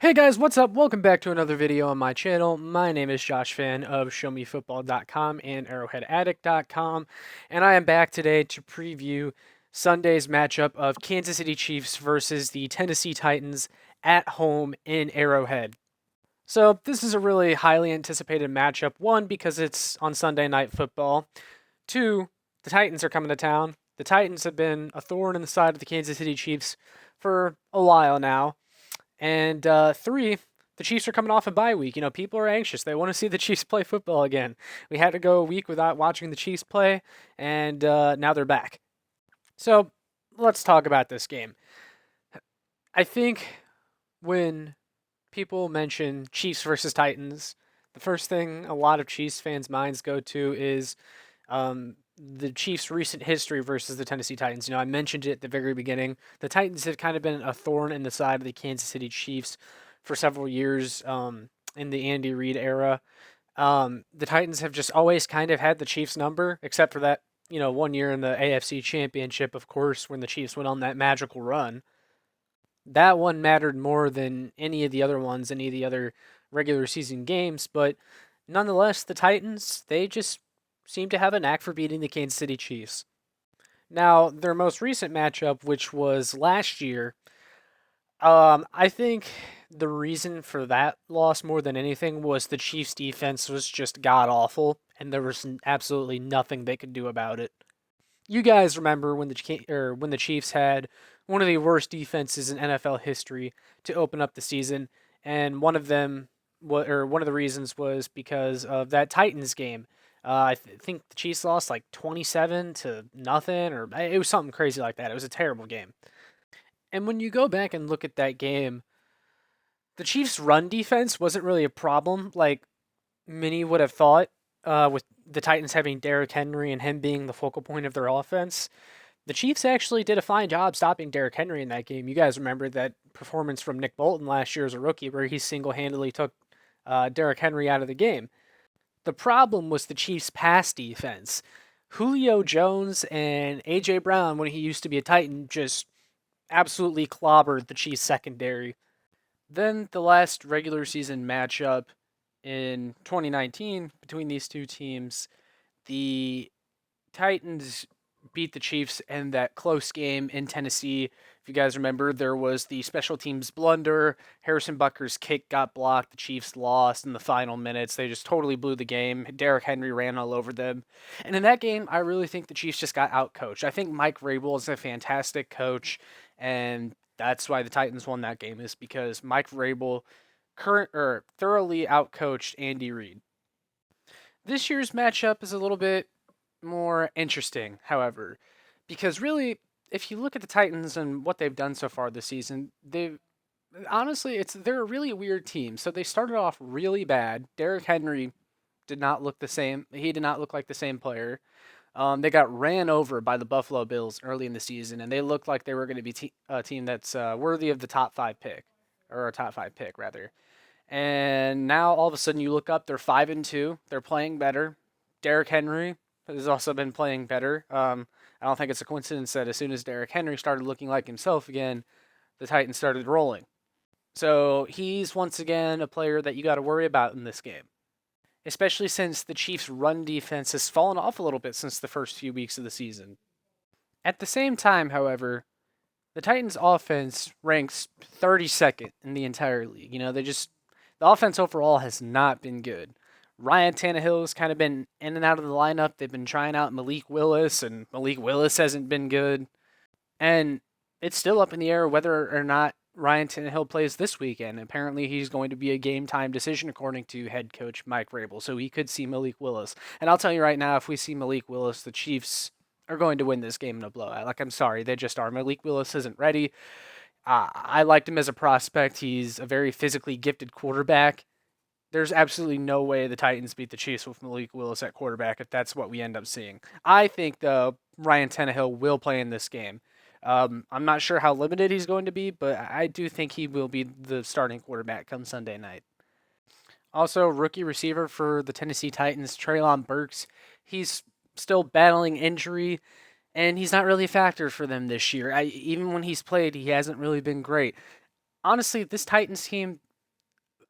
Hey guys, what's up? Welcome back to another video on my channel. My name is Josh Fan of ShowMeFootball.com and ArrowheadAddict.com, and I am back today to preview Sunday's matchup of Kansas City Chiefs versus the Tennessee Titans at home in Arrowhead. So this is a really highly anticipated matchup. One, because it's on Sunday Night Football. Two, the Titans are coming to town. The Titans have been a thorn in the side of the Kansas City Chiefs for a while now. And three, the Chiefs are coming off a bye week. People are anxious. They want to see the Chiefs play football again. We had to go a week without watching the Chiefs play, and now they're back. So let's talk about this game. I think when people mention Chiefs versus Titans, the first thing a lot of Chiefs fans' minds go to is the Chiefs' recent history versus the Tennessee Titans. I mentioned it at the very beginning. The Titans have kind of been a thorn in the side of the Kansas City Chiefs for several years in the Andy Reid era. The Titans have just always kind of had the Chiefs' number, except for that, one year in the AFC Championship, of course, when the Chiefs went on that magical run. That one mattered more than any of the other ones, any of the other regular season games, but nonetheless, the Titans, they just seem to have a knack for beating the Kansas City Chiefs. Now, their most recent matchup, which was last year, I think the reason for that loss more than anything was the Chiefs' defense was just god awful, and there was absolutely nothing they could do about it. You guys remember when the Chiefs had one of the worst defenses in NFL history to open up the season, and one of the reasons was because of that Titans game. I think the Chiefs lost like 27 to nothing, or it was something crazy like that. It was a terrible game. And when you go back and look at that game, the Chiefs' run defense wasn't really a problem, like many would have thought, with the Titans having Derrick Henry and him being the focal point of their offense. The Chiefs actually did a fine job stopping Derrick Henry in that game. You guys remember that performance from Nick Bolton last year as a rookie, where he single-handedly took Derrick Henry out of the game. The problem was the Chiefs' pass defense. Julio Jones and A.J. Brown, when he used to be a Titan, just absolutely clobbered the Chiefs' secondary. Then the last regular season matchup in 2019 between these two teams, the Titans beat the Chiefs in that close game in Tennessee. If you guys remember, there was the special teams blunder. Harrison Butker's kick got blocked. The Chiefs lost in the final minutes. They just totally blew the game. Derrick Henry ran all over them. And in that game, I really think the Chiefs just got outcoached. I think Mike Vrabel is a fantastic coach, and that's why the Titans won that game, is because Mike Vrabel thoroughly outcoached Andy Reid. This year's matchup is a little bit more interesting, however, because really, if you look at the Titans and what they've done so far this season, they're a really weird team. So they started off really bad. Derrick Henry did not look the same. He did not look like the same player. They got ran over by the Buffalo Bills early in the season, and they looked like they were going to be a team that's worthy of the top five pick, or a top five pick rather. And now all of a sudden you look up, they're 5-2. They're playing better. Derrick Henry has also been playing better. I don't think it's a coincidence that as soon as Derrick Henry started looking like himself again, the Titans started rolling. So he's once again a player that you got to worry about in this game, especially since the Chiefs' run defense has fallen off a little bit since the first few weeks of the season. At the same time, however, the Titans' offense ranks 32nd in the entire league. The offense overall has not been good. Ryan Tannehill has kind of been in and out of the lineup. They've been trying out Malik Willis, and Malik Willis hasn't been good. And it's still up in the air whether or not Ryan Tannehill plays this weekend. Apparently, he's going to be a game-time decision, according to head coach Mike Vrabel. So we could see Malik Willis. And I'll tell you right now, if we see Malik Willis, the Chiefs are going to win this game in a blowout. I'm sorry, they just are. Malik Willis isn't ready. I liked him as a prospect. He's a very physically gifted quarterback. There's absolutely no way the Titans beat the Chiefs with Malik Willis at quarterback if that's what we end up seeing. I think, though, Ryan Tannehill will play in this game. I'm not sure how limited he's going to be, but I do think he will be the starting quarterback come Sunday night. Also, rookie receiver for the Tennessee Titans, Treylon Burks. He's still battling injury, and he's not really a factor for them this year. Even when he's played, he hasn't really been great. Honestly, this Titans team,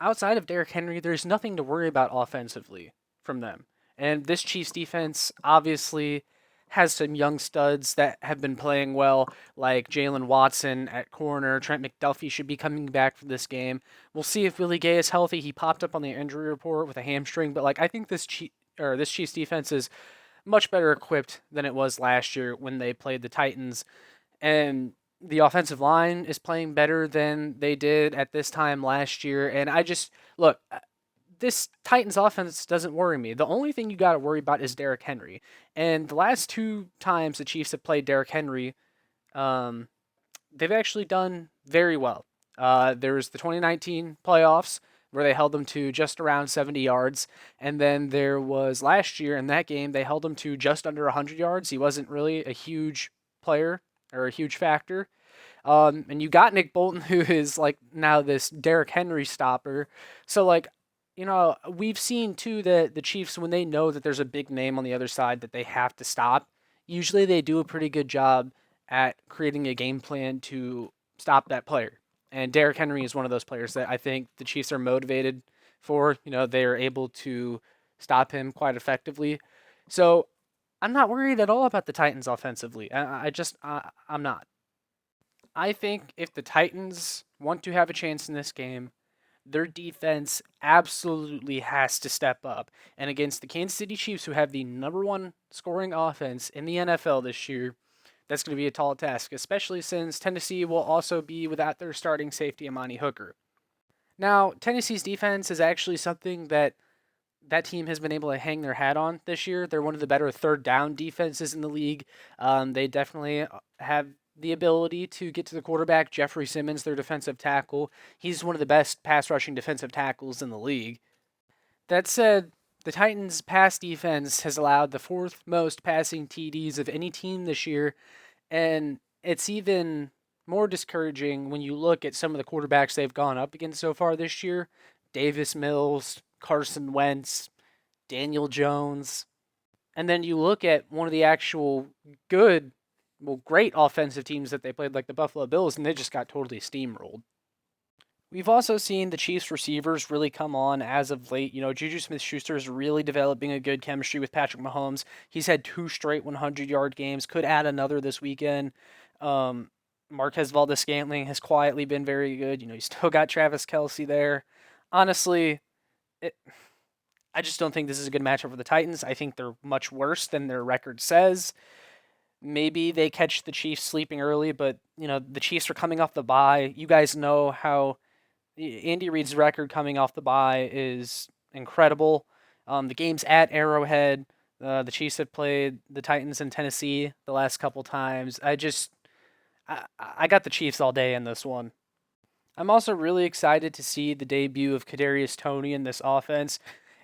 outside of Derrick Henry, there's nothing to worry about offensively from them. And this Chiefs defense obviously has some young studs that have been playing well, like Jalen Watson at corner. Trent McDuffie should be coming back for this game. We'll see if Willie Gay is healthy. He popped up on the injury report with a hamstring, but like I think this Chiefs defense is much better equipped than it was last year when they played the Titans, and the offensive line is playing better than they did at this time last year. And I just look, this Titans offense doesn't worry me. The only thing you got to worry about is Derrick Henry. And the last two times the Chiefs have played Derrick Henry, um, they've actually done very well. There was the 2019 playoffs where they held them to just around 70 yards, and then there was last year in that game they held him to just under 100 yards. He wasn't really a huge player or a huge factor. And you got Nick Bolton, who is like now this Derrick Henry stopper. So like, we've seen too that the Chiefs, when they know that there's a big name on the other side that they have to stop, usually they do a pretty good job at creating a game plan to stop that player. And Derrick Henry is one of those players that I think the Chiefs are motivated for. They are able to stop him quite effectively. So I'm not worried at all about the Titans offensively. I'm not. I think if the Titans want to have a chance in this game, their defense absolutely has to step up. And against the Kansas City Chiefs, who have the number one scoring offense in the NFL this year, that's going to be a tall task, especially since Tennessee will also be without their starting safety, Amani Hooker. Now, Tennessee's defense is actually something that team has been able to hang their hat on this year. They're one of the better third down defenses in the league. They definitely have the ability to get to the quarterback. Jeffrey Simmons, their defensive tackle, he's one of the best pass rushing defensive tackles in the league. That said, the Titans' pass defense has allowed the fourth most passing TDs of any team this year, and it's even more discouraging when you look at some of the quarterbacks they've gone up against so far this year. Davis Mills, Carson Wentz, Daniel Jones. And then you look at one of the actual great offensive teams that they played, like the Buffalo Bills, and they just got totally steamrolled. We've also seen the Chiefs receivers really come on as of late. Juju Smith-Schuster is really developing a good chemistry with Patrick Mahomes. He's had 2 straight 100-yard games, could add another this weekend. Marquez Valdes-Scantling has quietly been very good. You still got Travis Kelce there. Honestly, I just don't think this is a good matchup for the Titans. I think they're much worse than their record says. Maybe they catch the Chiefs sleeping early, but the Chiefs are coming off the bye. You guys know how Andy Reid's record coming off the bye is incredible. The game's at Arrowhead. The Chiefs have played the Titans in Tennessee the last couple times. I got the Chiefs all day in this one. I'm also really excited to see the debut of Kadarius Toney in this offense.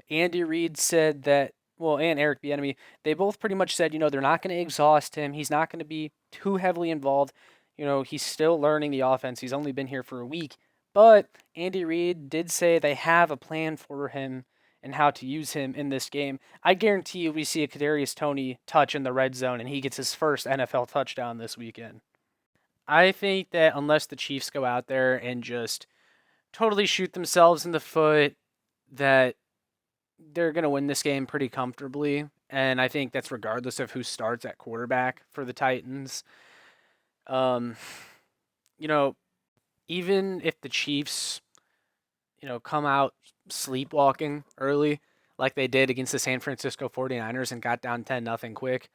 Andy Reid said that, and Eric Bieniemy, they both pretty much said, they're not going to exhaust him. He's not going to be too heavily involved. He's still learning the offense. He's only been here for a week. But Andy Reid did say they have a plan for him and how to use him in this game. I guarantee you we see a Kadarius Toney touch in the red zone, and he gets his first NFL touchdown this weekend. I think that unless the Chiefs go out there and just totally shoot themselves in the foot, that they're going to win this game pretty comfortably. And I think that's regardless of who starts at quarterback for the Titans. Um, you know, Even if the Chiefs, come out sleepwalking early like they did against the San Francisco 49ers and got down 10-0 quick,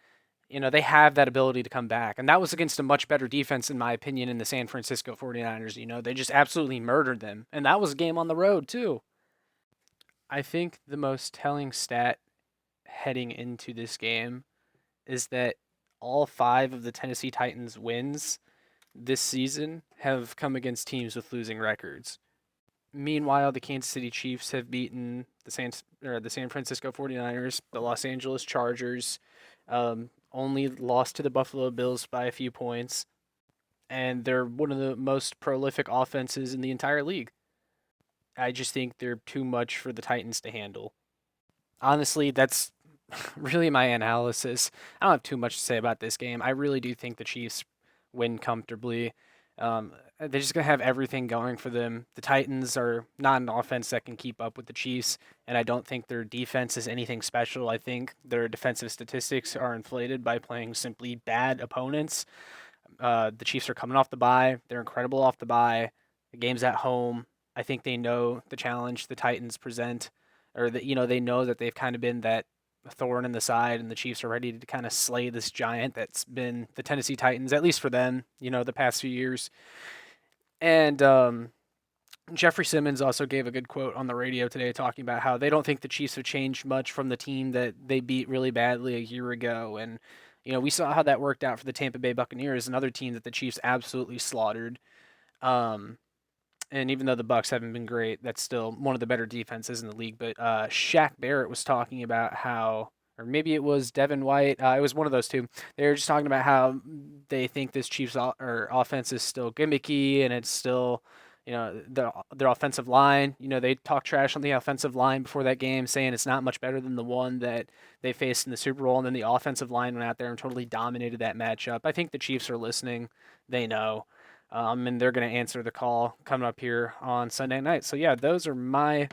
they have that ability to come back. And that was against a much better defense, in my opinion, in the San Francisco 49ers. They just absolutely murdered them. And that was a game on the road, too. I think the most telling stat heading into this game is that all 5 of the Tennessee Titans wins this season have come against teams with losing records. Meanwhile, the Kansas City Chiefs have beaten the San Francisco 49ers, the Los Angeles Chargers, only lost to the Buffalo Bills by a few points, and they're one of the most prolific offenses in the entire league. I just think they're too much for the Titans to handle. Honestly, that's really my analysis. I don't have too much to say about this game. I really do think the Chiefs win comfortably. they're just gonna have everything going for them. The Titans are not an offense that can keep up with the Chiefs, and I don't think their defense is anything special. I think their defensive statistics are inflated by playing simply bad opponents. The Chiefs are coming off the bye. They're incredible off the bye. The game's at home. I think they know the challenge the Titans present, or that they know that they've kind of been that thorn in the side, and the Chiefs are ready to kind of slay this giant that's been the Tennessee Titans, at least for them, the past few years. And Jeffrey Simmons also gave a good quote on the radio today talking about how they don't think the Chiefs have changed much from the team that they beat really badly a year ago. And, we saw how that worked out for the Tampa Bay Buccaneers, another team that the Chiefs absolutely slaughtered. Um, and even though the Bucks haven't been great, that's still one of the better defenses in the league. But Shaq Barrett was talking about how, or maybe it was Devin White. It was one of those two. They were just talking about how they think this Chiefs or offense is still gimmicky and it's still, their offensive line. They talked trash on the offensive line before that game, saying it's not much better than the one that they faced in the Super Bowl. And then the offensive line went out there and totally dominated that matchup. I think the Chiefs are listening. They know. And they're going to answer the call coming up here on Sunday night. So yeah, that's my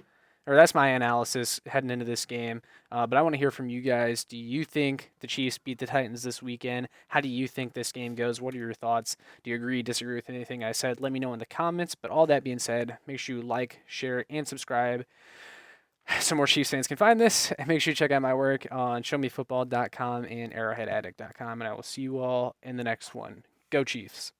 analysis heading into this game. But I want to hear from you guys. Do you think the Chiefs beat the Titans this weekend? How do you think this game goes? What are your thoughts? Do you agree, disagree with anything I said? Let me know in the comments. But all that being said, make sure you like, share, and subscribe so more Chiefs fans can find this. And make sure you check out my work on showmefootball.com and arrowheadaddict.com. And I will see you all in the next one. Go Chiefs.